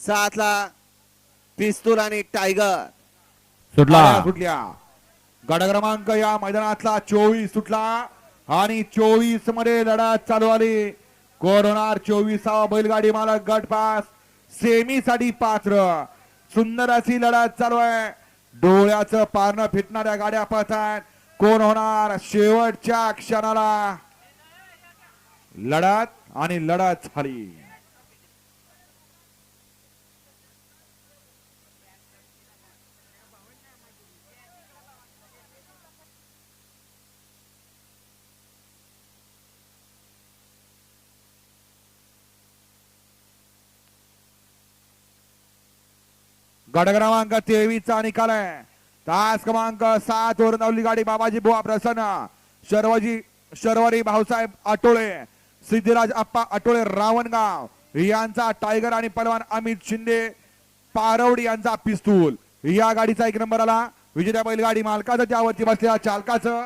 सातला पिस्तूल आणि टायगर सुटल्या गट क्रमांक या मैदानातला 24 सुटला आणि 24 मध्ये लढत चालू आली. कोण होणार 24वा बैलगाडी मालक गट पास सेमी साठी पात्र. सुंदर अशी लढत चालू आहे. डोळ्याचं पारणं फिटणाऱ्या गाड्या पळतात. कोण होणार शेवटच्या क्षणाला लढत आणि लढत झाली. गट क्रमांक 23 चा निकाल आहे. तास क्रमांक 7 वर धावली गाडी बाबाजी बुवा प्रसन्न शर्वरी भाऊसाहेब आटोळे सिद्धिराज आप्पा आटोळे रावणगाव यांचा टायगर आणि पलवान अमित शिंदे पारवडी यांचा पिस्तूल. या गाडीचा 1 नंबर आला. विजेत्या बैलगाडी मालकाचं त्यावरती बसलेल्या चालकाचं